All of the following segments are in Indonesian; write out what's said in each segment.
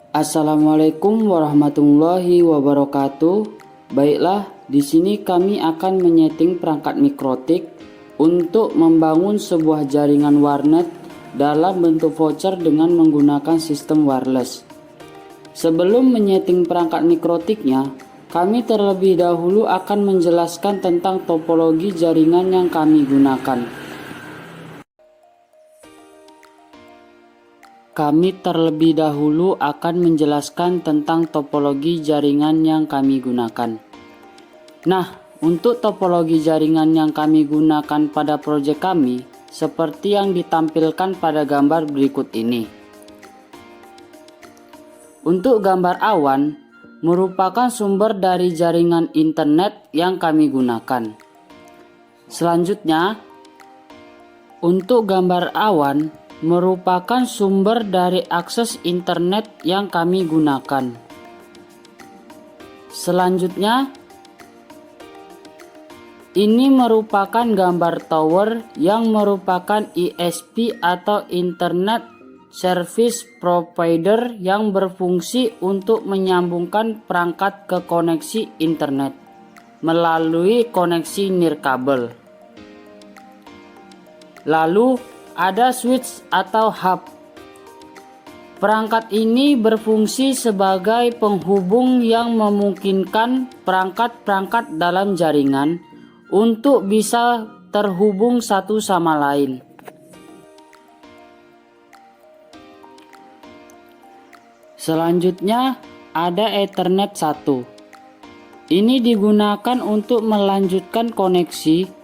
Assalamualaikum warahmatullahi wabarakatuh. Baiklah, di sini kami akan menyeting perangkat mikrotik untuk membangun sebuah jaringan warnet dalam bentuk voucher dengan menggunakan sistem wireless. Sebelum menyeting perangkat mikrotiknya, kami terlebih dahulu akan menjelaskan tentang topologi jaringan yang kami gunakan. Kami terlebih dahulu akan menjelaskan tentang topologi jaringan yang kami gunakan. Nah, untuk topologi jaringan yang kami gunakan pada proyek kami, seperti yang ditampilkan pada gambar berikut ini. Untuk gambar awan, merupakan sumber dari jaringan internet yang kami gunakan. Selanjutnya, untuk gambar awan, merupakan sumber dari akses internet yang kami gunakan. Selanjutnya, ini merupakan gambar tower yang merupakan ISP atau Internet Service Provider yang berfungsi untuk menyambungkan perangkat ke koneksi internet melalui koneksi nirkabel. Lalu, ada switch atau hub. Perangkat ini berfungsi sebagai penghubung yang memungkinkan perangkat-perangkat dalam jaringan untuk bisa terhubung satu sama lain. Selanjutnya ada Ethernet 1. Ini digunakan untuk melanjutkan koneksi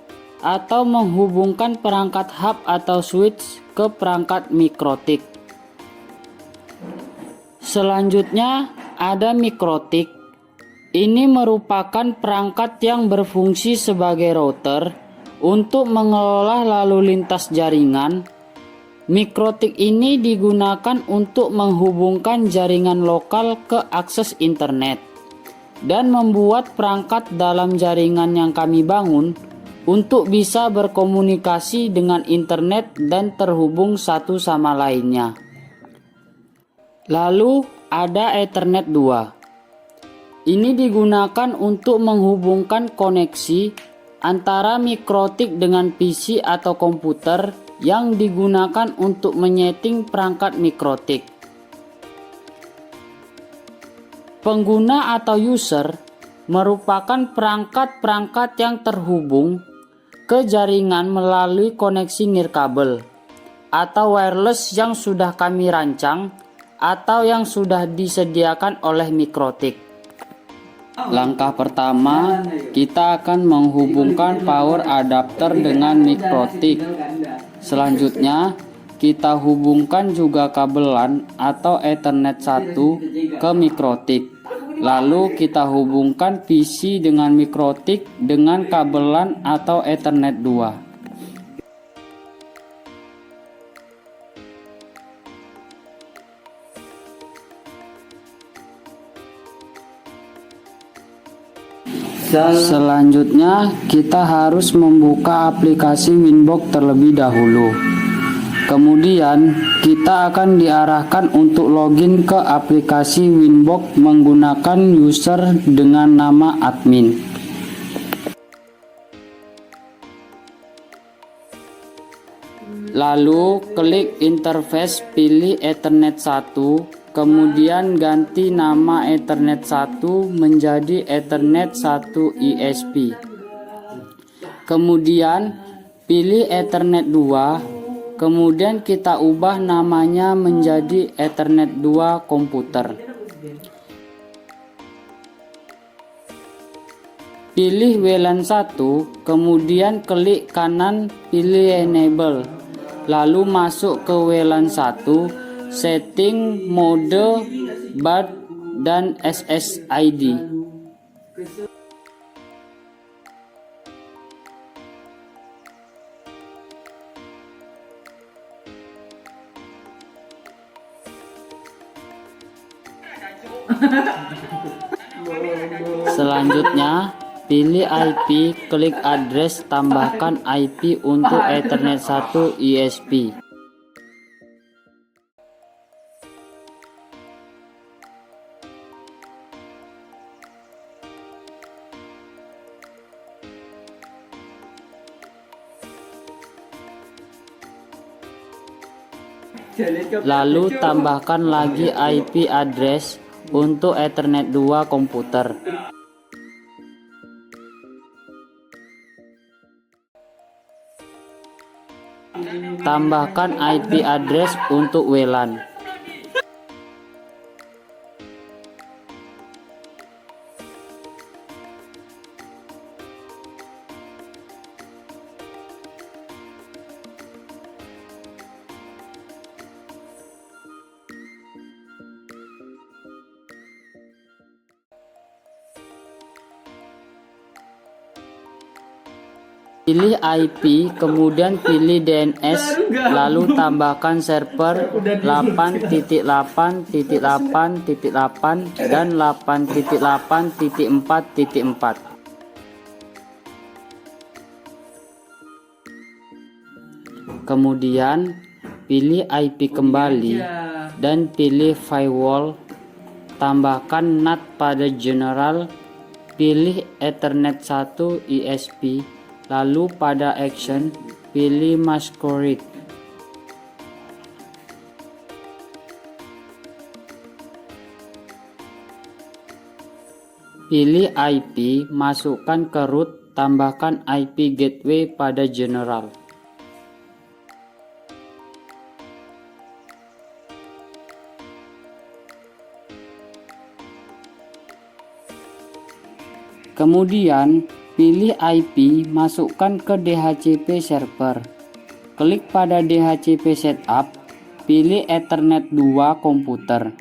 atau menghubungkan perangkat hub atau switch ke perangkat mikrotik. Selanjutnya ada mikrotik. Ini merupakan perangkat yang berfungsi sebagai router untuk mengelola lalu lintas jaringan. Mikrotik ini digunakan untuk menghubungkan jaringan lokal ke akses internet dan membuat perangkat dalam jaringan yang kami bangun untuk bisa berkomunikasi dengan internet dan terhubung satu sama lainnya. Lalu ada Ethernet 2. Ini digunakan untuk menghubungkan koneksi antara mikrotik dengan PC atau komputer yang digunakan untuk menyeting perangkat mikrotik. Pengguna atau user merupakan perangkat-perangkat yang terhubung ke jaringan melalui koneksi nirkabel atau wireless yang sudah kami rancang atau yang sudah disediakan oleh mikrotik. Langkah pertama, kita akan menghubungkan power adapter dengan mikrotik. Selanjutnya, kita hubungkan juga kabelan atau Ethernet 1 ke mikrotik. Lalu kita hubungkan PC dengan mikrotik dengan kabelan atau Ethernet 2. Selanjutnya, kita harus membuka aplikasi Winbox terlebih dahulu. Kemudian, kita akan diarahkan untuk login ke aplikasi Winbox menggunakan user dengan nama admin. Lalu, klik interface, pilih Ethernet 1, kemudian ganti nama Ethernet 1 menjadi Ethernet 1 ISP. Kemudian, pilih Ethernet 2. Kemudian kita ubah namanya menjadi Ethernet 2 komputer. Pilih WLAN 1, kemudian klik kanan pilih enable. Lalu masuk ke WLAN 1, setting mode, baud, dan SSID. Selanjutnya, pilih IP, klik address, tambahkan IP untuk Ethernet 1 ISP. lalu tambahkan lagi IP address untuk Ethernet 2 komputer. Tambahkan IP address untuk WLAN. Pilih IP, kemudian pilih DNS, lalu tambahkan server 8.8.8.8 dan 8.8.4.4. Kemudian pilih IP kembali dan pilih firewall, tambahkan NAT pada general, pilih Ethernet 1 ISP. Lalu pada action, pilih masquerade. Pilih IP, masukkan ke root, tambahkan IP gateway pada general. Kemudian, pilih IP, masukkan ke DHCP server. Klik pada DHCP setup, pilih Ethernet 2 komputer.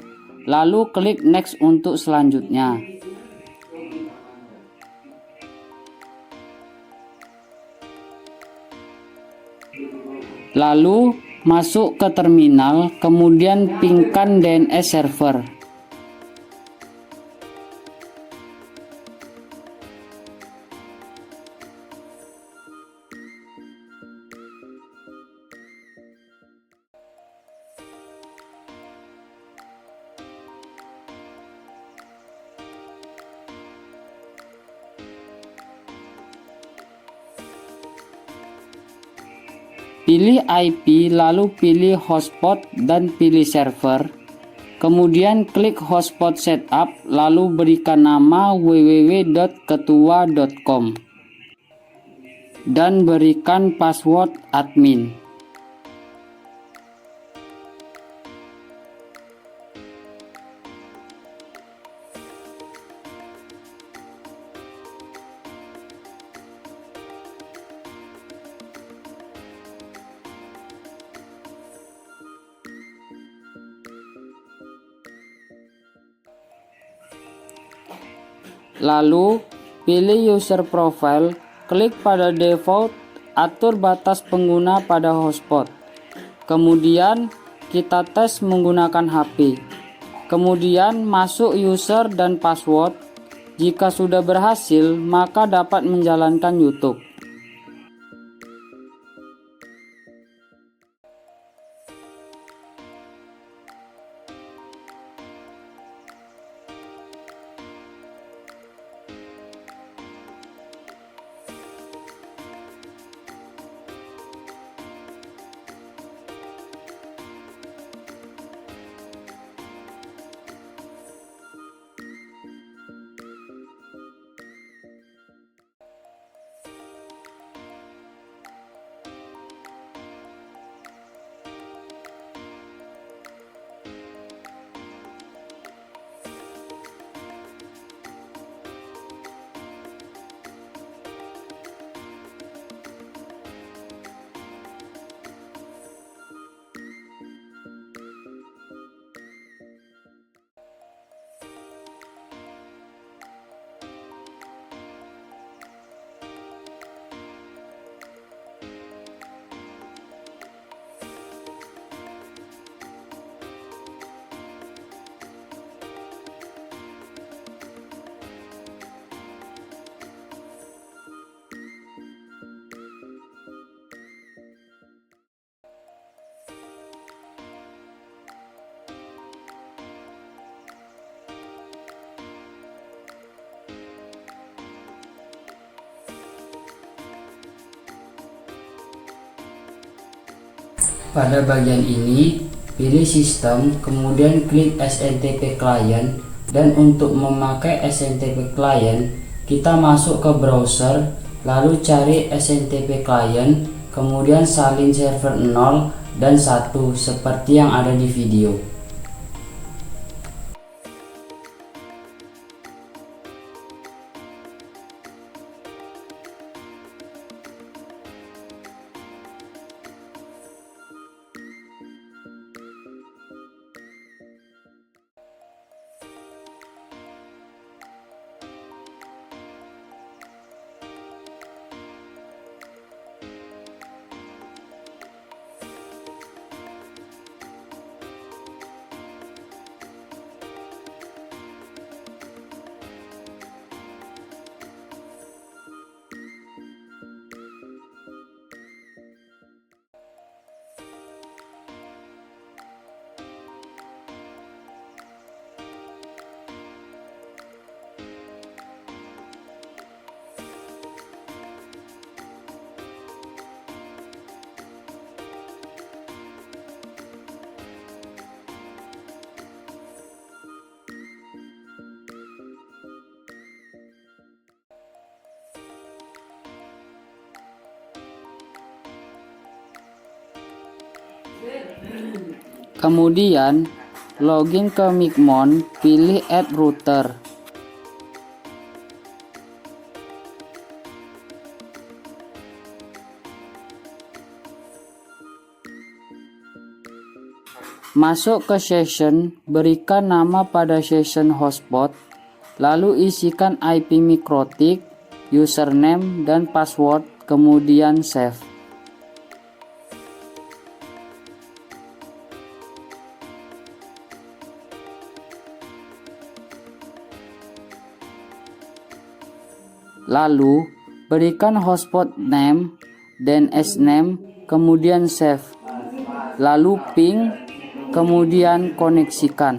Lalu klik next untuk selanjutnya. Lalu masuk ke terminal, kemudian pingkan DNS server. Pilih IP, lalu pilih hotspot dan pilih server. Kemudian klik hotspot setup, lalu berikan nama www.ketua.com dan berikan password admin. Lalu, pilih user profile, klik pada default, atur batas pengguna pada hotspot. Kemudian, kita tes menggunakan HP. Kemudian, masuk user dan password. Jika sudah berhasil, maka dapat menjalankan YouTube. Pada bagian ini, pilih sistem, kemudian klik SNTP Client, dan untuk memakai SNTP Client, kita masuk ke browser, lalu cari SNTP Client, kemudian salin server 0 dan 1 seperti yang ada di video. Kemudian login ke Micmon, pilih Add Router. Masuk ke session, berikan nama pada session hotspot, lalu isikan IP mikrotik, username dan password, kemudian save. Lalu, berikan hotspot name, DNS name, kemudian save. Lalu ping, kemudian koneksikan.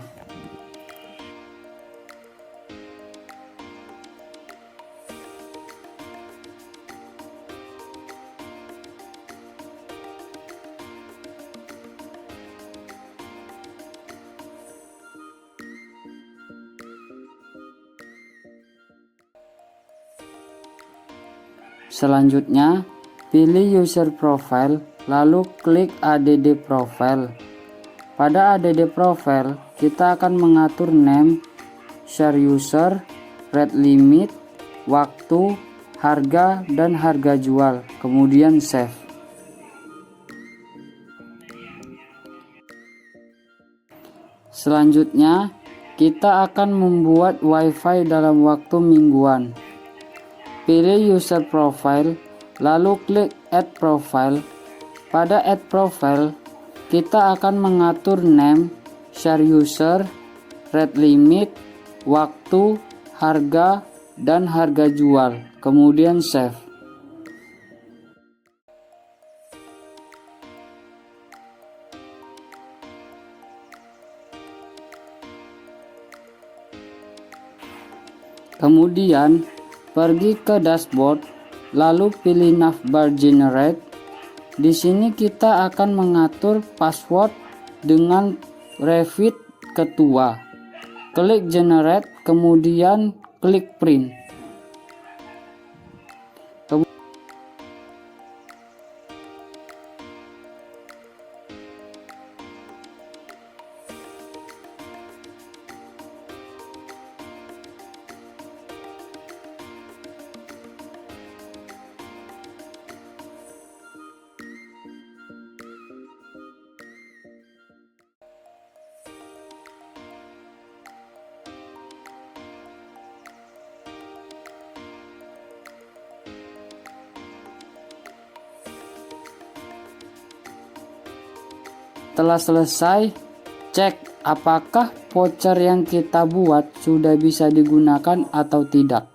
Selanjutnya, pilih user profile, lalu klik add profile. Pada add profile, kita akan mengatur name, share user, rate limit, waktu, harga, dan harga jual, kemudian save. Selanjutnya, kita akan membuat WiFi dalam waktu mingguan. Pilih user profile, lalu klik add profile. Pada add profile, kita akan mengatur name, share user, rate limit, waktu, harga, dan harga jual, kemudian save. Kemudian pergi ke dashboard, lalu pilih navbar generate. Di sini kita akan mengatur password dengan Revit ketua. Klik generate, kemudian klik print. Setelah selesai, cek apakah voucher yang kita buat sudah bisa digunakan atau tidak.